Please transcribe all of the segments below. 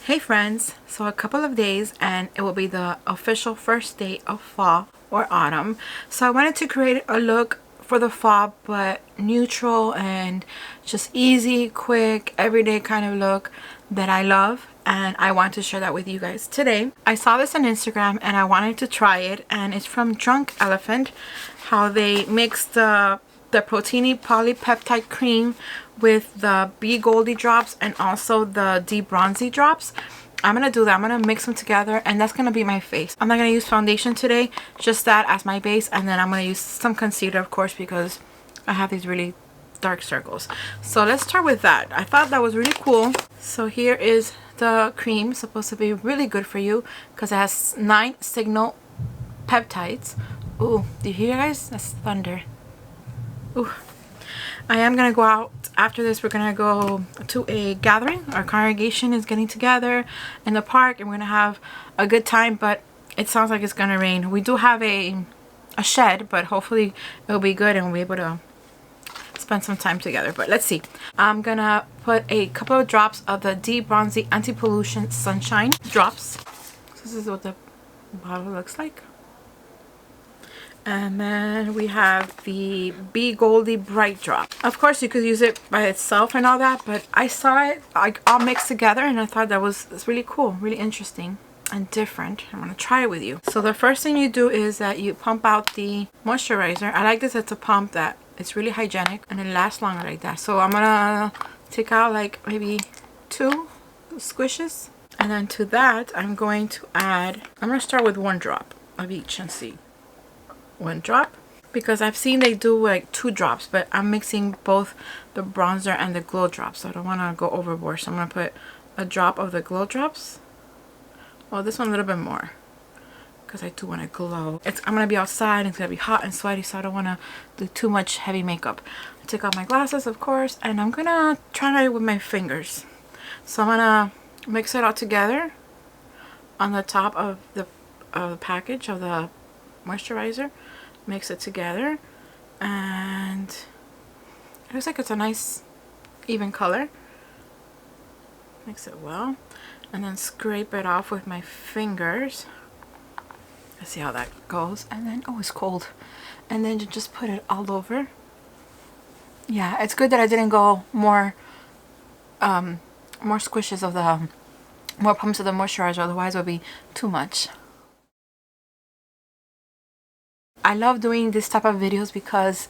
Hey friends, so a couple of days and it will be the official first day of fall or autumn. So I wanted to create a look for the fall, but neutral and just easy, quick, everyday kind of look that I love, and I want to share that with you guys today. I saw this on Instagram and I wanted to try it, and it's from Drunk Elephant, how they mix the Proteiny Polypeptide Cream with the Be Goldy drops and also the D Bronzy drops. I'm gonna do that. I'm gonna mix them together, and that's gonna be my face. I'm not gonna use foundation today, just that as my base, and then I'm gonna use some concealer, of course, because I have these really dark circles. So let's start with that. I thought that was really cool. So here is the cream, supposed to be really good for you because it has 9 signal peptides. Ooh, do you hear, guys? That's thunder. Ooh. I am gonna go out after this. We're gonna go to a gathering. Our congregation is getting together in the park and we're gonna have a good time, but it sounds like it's gonna rain. We do have a shed, but hopefully it'll be good and we'll be able to spend some time together. But let's see. I'm gonna put a couple of drops of the D Bronzy Anti-Pollution Sunshine drops. This is what the bottle looks like. And then we have the Be Goldy Bright Drop. Of course, you could use it by itself and all that, but I saw it all mixed together and I thought that was really cool, really interesting and different. I'm gonna try it with you. So the first thing you do is that you pump out the moisturizer. I like this. It's a pump that it's really hygienic and it lasts longer like that. So I'm gonna take out like maybe 2 squishes, and then to that I'm going to add, I'm gonna start with 1 drop of each and see. 1 drop, because I've seen they do like 2 drops, but I'm mixing both the bronzer and the glow drops, so I don't want to go overboard. So I'm going to put a drop of the glow drops. Well, this one a little bit more because I do want to glow. I'm going to be outside, it's going to be hot and sweaty, so I don't want to do too much heavy makeup. I take off my glasses, of course, and I'm going to try it with my fingers. So I'm going to mix it all together on the top of the package of the moisturizer. Mix it together and it looks like it's a nice even color. Mix it well and then scrape it off with my fingers. Let's see how that goes. And then, oh, it's cold. And then you just put it all over. Yeah, it's good that I didn't go more squishes of the more pumps of the moisturizer, otherwise it would be too much. I love doing this type of videos because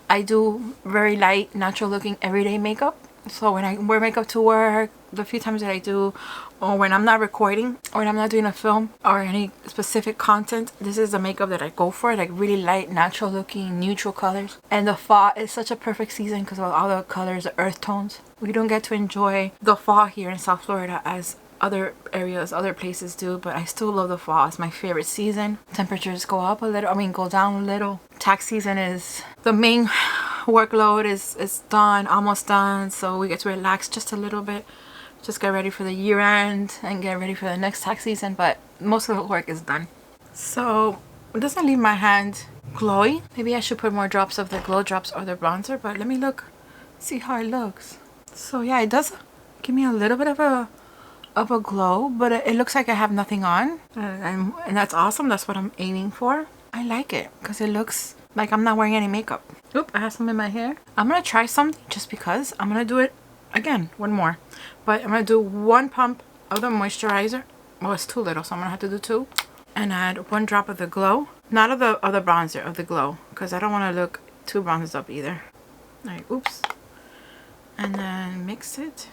I do very light, natural looking everyday makeup. So when I wear makeup to work, the few times that I do, or when I'm not recording, or when I'm not doing a film or any specific content, this is the makeup that I go for, like really light, natural looking, neutral colors. And the fall is such a perfect season because of all the colors, the earth tones. We don't get to enjoy the fall here in South Florida as other areas, other places do, but I still love the fall. It's my favorite season. Temperatures go up a little, go down a little. Tax season is, the main workload is done, almost done, so we get to relax just a little bit, just get ready for the year end and get ready for the next tax season, but most of the work is done. So it doesn't leave my hand glowy. Maybe I should put more drops of the glow drops or the bronzer, but let me see how it looks. So yeah, it does give me a little bit of a glow, but it looks like I have nothing on, and that's awesome. That's what I'm aiming for. I like it because it looks like I'm not wearing any makeup. Oop, I have some in my hair. I'm gonna try something just because. I'm gonna do it again, 1 more, but I'm gonna do 1 pump of the moisturizer. Well, it's too little, so I'm gonna have to do 2, and add 1 drop of the glow, not of the bronzer, of the glow, because I don't want to look too bronzed up either. All right, oops, and then mix it.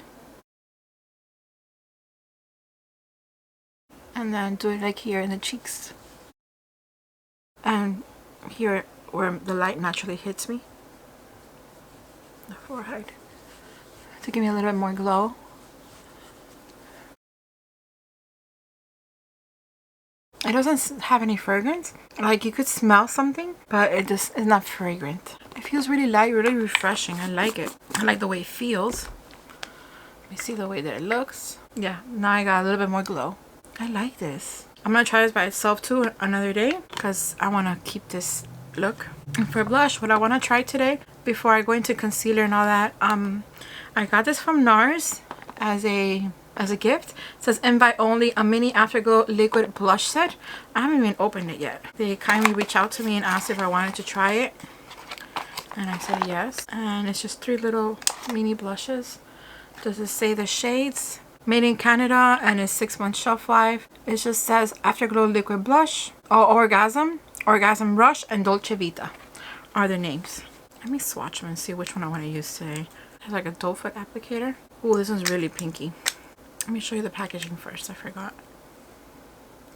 And then do it like here in the cheeks and here where the light naturally hits me, the forehead, to give me a little bit more glow. It doesn't have any fragrance. Like, you could smell something, but it just is not fragrant. It feels really light, really refreshing. I like it. I like the way it feels. Let me see the way that it looks. Yeah, now I got a little bit more glow. I like this. I'm gonna try this by itself too another day because I want to keep this look. And for blush, what I want to try today before I go into concealer and all that, I got this from NARS as a as a gift. It says invite only, a mini afterglow liquid blush set. I haven't even opened it yet. They kindly reached out to me and asked if I wanted to try it, and I said yes. And it's just 3 little mini blushes. Does it say the shades? Made in Canada, and it's 6-month shelf life. It just says afterglow liquid blush, orgasm, orgasm rush, and Dolce Vita are the names. Let me swatch them and see which one I want to use today. It's like a doe foot applicator. Oh, this one's really pinky. Let me show you the packaging first. I forgot.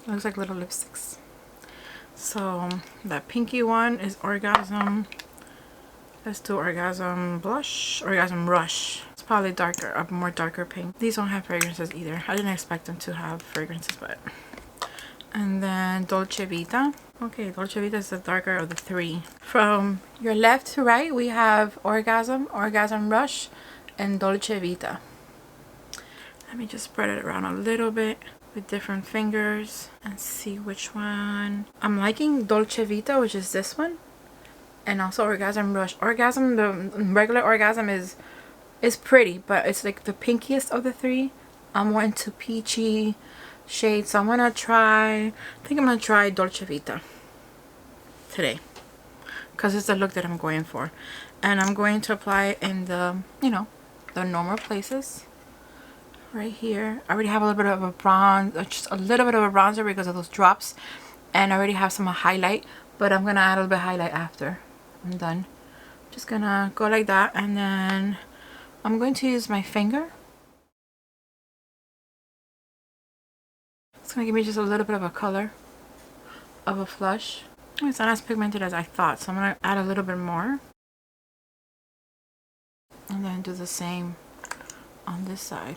It looks like little lipsticks. So that pinky one is orgasm. Let's do orgasm blush, orgasm rush. It's probably darker, a more darker pink. These don't have fragrances either. I didn't expect them to have fragrances, but. And then Dolce Vita. Okay, Dolce Vita is the darker of the 3. From your left to right, we have orgasm, orgasm rush, and Dolce Vita. Let me just spread it around a little bit with different fingers and see which one. I'm liking Dolce Vita, which is this one. And also orgasm rush. Orgasm, the regular orgasm is pretty, but it's like the pinkiest of the 3. I'm more into peachy shades, so I think I'm gonna try Dolce Vita today because it's the look that I'm going for. And I'm going to apply it in the, you know, the normal places right here. I already have a little bit of a bronze, just a little bit of a bronzer because of those drops, and I already have some highlight, but I'm gonna add a little bit of highlight after I'm done. Just gonna go like that, and then I'm going to use my finger. It's gonna give me just a little bit of a color of a flush. It's not as pigmented as I thought, so I'm gonna add a little bit more, and then do the same on this side.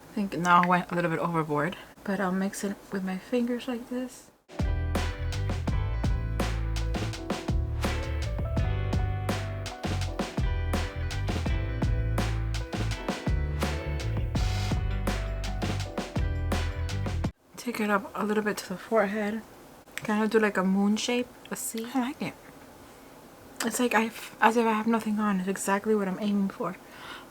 I think now I went a little bit overboard, but I'll mix it with my fingers like this. Take it up a little bit to the forehead. Kind of do like a moon shape. Let's see. I like it. It's like as if I have nothing on. It's exactly what I'm aiming for.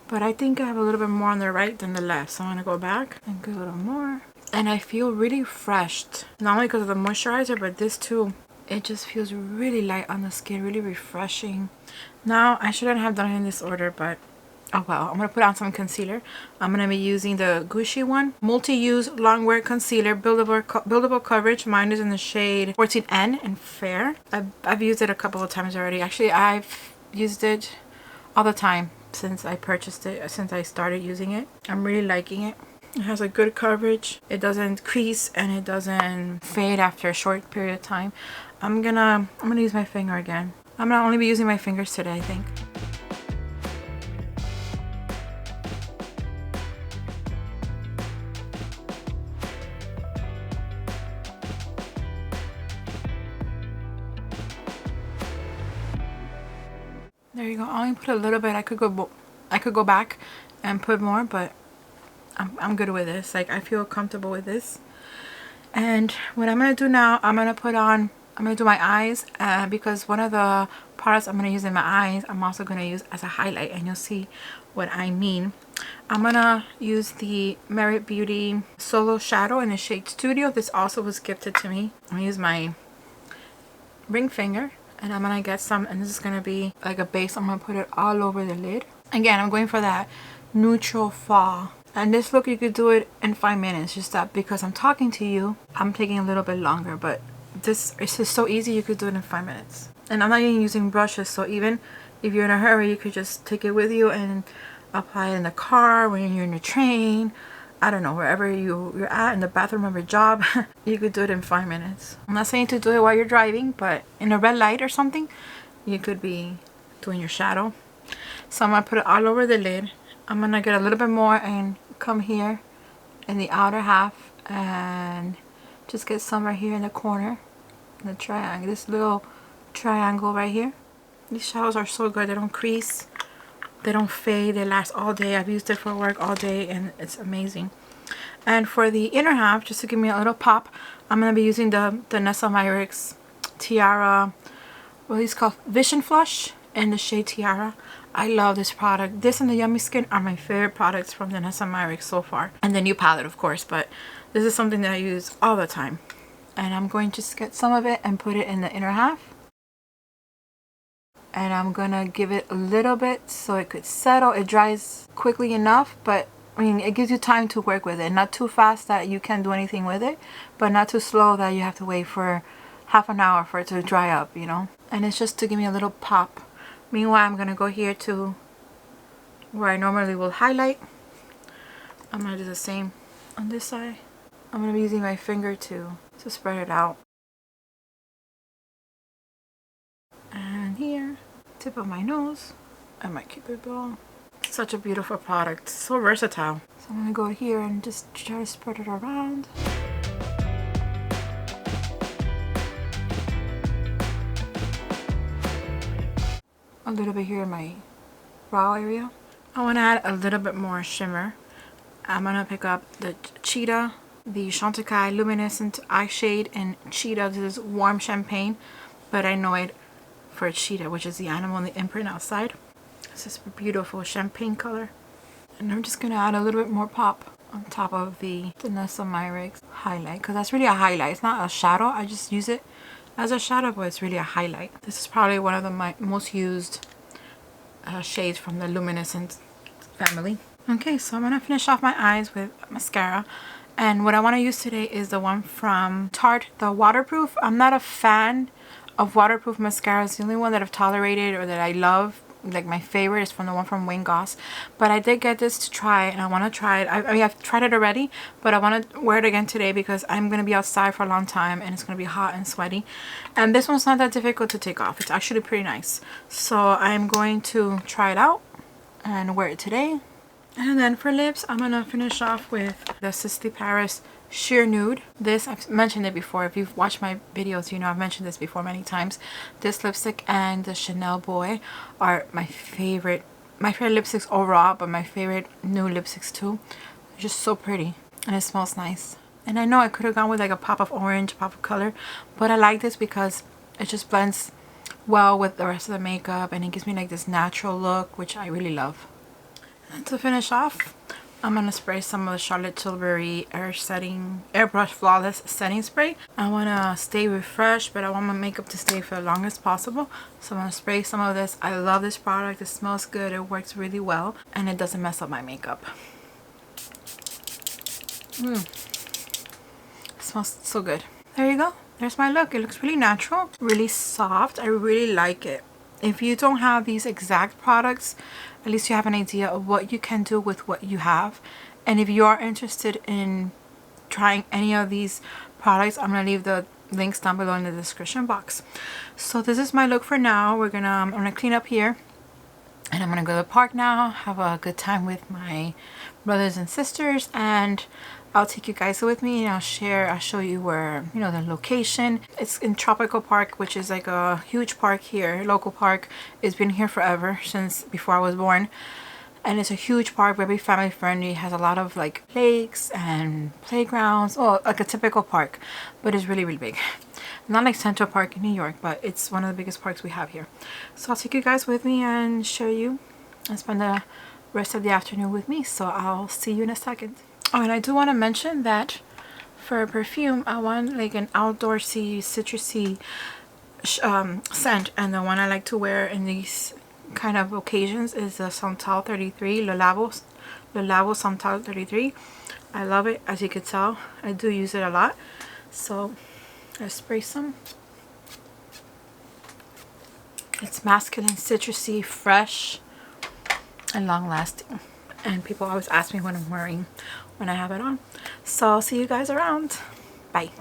But I think I have a little bit more on the right than the left. So I'm going to go back and go a little more. And I feel really refreshed. Not only because of the moisturizer, but this too. It just feels really light on the skin. Really refreshing. Now, I shouldn't have done it in this order, but oh well. I'm going to put on some concealer. I'm going to be using the Gucci one. Multi-use long wear concealer. Buildable coverage. Mine is in the shade 14N in Fair. I've used it a couple of times already. Actually, I've used it all the time since I purchased it, since I started using it. I'm really liking it. It has a good coverage. It doesn't crease and it doesn't fade after a short period of time. I'm gonna use my finger again. I'm gonna only be using my fingers today, I think. There you go. I only put a little bit. I could go back and put more, but I'm good with this. Like, I feel comfortable with this. And what I'm gonna do now, I'm gonna do my eyes, because one of the products I'm gonna use in my eyes, I'm also gonna use as a highlight, and you'll see what I mean. I'm gonna use the Merit Beauty Solo Shadow in the shade Studio. This also was gifted to me. I'm gonna use my ring finger. And I'm gonna get some, and this is gonna be like a base. I'm gonna put it all over the lid. Again, I'm going for that neutral fall. And this look, you could do it in 5 minutes. Just that because I'm talking to you, I'm taking a little bit longer. But this is just so easy, you could do it in 5 minutes. And I'm not even using brushes, so even if you're in a hurry, you could just take it with you and apply it in the car, when you're in the train, I don't know, wherever you're at, in the bathroom of your job. You could do it in 5 minutes. I'm not saying to do it while you're driving, but in a red light or something, you could be doing your shadow. So I'm going to put it all over the lid. I'm going to get a little bit more and come here in the outer half and just get some right here in the corner, in the triangle, this little triangle right here. These shadows are so good. They don't crease. They don't fade. They last all day. I've used it for work all day and it's amazing. And for the inner half, just to give me a little pop, I'm going to be using the Nessa Myricks Tiara, what is called Vision Flush in the shade Tiara. I love this product. This and the Yummy Skin are my favorite products from Dianelys so far. And the new palette, of course, but this is something that I use all the time. And I'm going to just get some of it and put it in the inner half. And I'm gonna give it a little bit so it could settle. It dries quickly enough, but I mean, it gives you time to work with it. Not too fast that you can't do anything with it, but not too slow that you have to wait for half an hour for it to dry up, you know? And it's just to give me a little pop. Meanwhile, I'm gonna go here to where I normally will highlight. I'm gonna do the same on this side. I'm gonna be using my finger to spread it out. And here, tip of my nose, and my Cupid ball. Such a beautiful product, so versatile. So I'm gonna go here and just try to spread it around. A little bit here in my brow area. I want to add a little bit more shimmer. I'm gonna pick up the Cheetah, the Chantecaille Luminescent Eye Shade in Cheetah. This is warm champagne, but I know it for Cheetah, which is the animal in the imprint outside. This is a beautiful champagne color. And I'm just gonna add a little bit more pop on top of the Dianelys highlight, because that's really a highlight. It's not a shadow. I just use it as a shadow, but it's really a highlight. This is probably one of my most used shades from the Luminescent family. Okay, so I'm gonna finish off my eyes with mascara. And what I want to use today is the one from Tarte, the waterproof. I'm not a fan of waterproof mascaras. The only one that I've tolerated or that I love, like my favorite, is from the one from Wayne Goss. But I did get this to try, and I want to try it. I mean, I've tried it already, but I want to wear it again today because I'm going to be outside for a long time and it's going to be hot and sweaty. And this one's not that difficult to take off. It's actually pretty nice. So I'm going to try it out and wear it today. And then for lips, I'm going to finish off with the Sisley Paris Sheer Nude. This, I've mentioned it before. If you've watched my videos, you know I've mentioned this before many times. This lipstick and the Chanel Boy are my favorite lipsticks overall, but my favorite new lipsticks too. They're just so pretty and it smells nice. And I know I could have gone with like a pop of orange, pop of color, but I like this because it just blends well with the rest of the makeup and it gives me like this natural look, which I really love. And to finish off, I'm going to spray some of the Charlotte Tilbury Airbrush Flawless Setting Spray. I want to stay refreshed, but I want my makeup to stay for the longest possible. So I'm going to spray some of this. I love this product. It smells good. It works really well. And it doesn't mess up my makeup. It smells so good. There you go. There's my look. It looks really natural. Really soft. I really like it. If you don't have these exact products, at least you have an idea of what you can do with what you have. And if you are interested in trying any of these products, I'm going to leave the links down below in the description box. So this is my look for now. I'm gonna clean up here and I'm gonna go to the park now, have a good time with my brothers and sisters, and I'll take you guys with me and I'll show you where, you know, the location. It's in Tropical Park, which is like a huge park here, local park. It's been here forever, since before I was born. And it's a huge park, very family friendly, has a lot of like lakes and playgrounds. Oh, like a typical park, but it's really, really big. Not like Central Park in New York, but it's one of the biggest parks we have here. So I'll take you guys with me and show you and spend the rest of the afternoon with me. So I'll see you in a second. Oh, and I do want to mention that for perfume, I want like an outdoorsy, citrusy scent, and the one I like to wear in these kind of occasions is the Santal 33, Le Labo Santal 33. I love it, as you can tell. I do use it a lot. So let's spray some. It's masculine, citrusy, fresh, and long lasting. And people always ask me what I'm wearing when I have it on. So I'll see you guys around. Bye.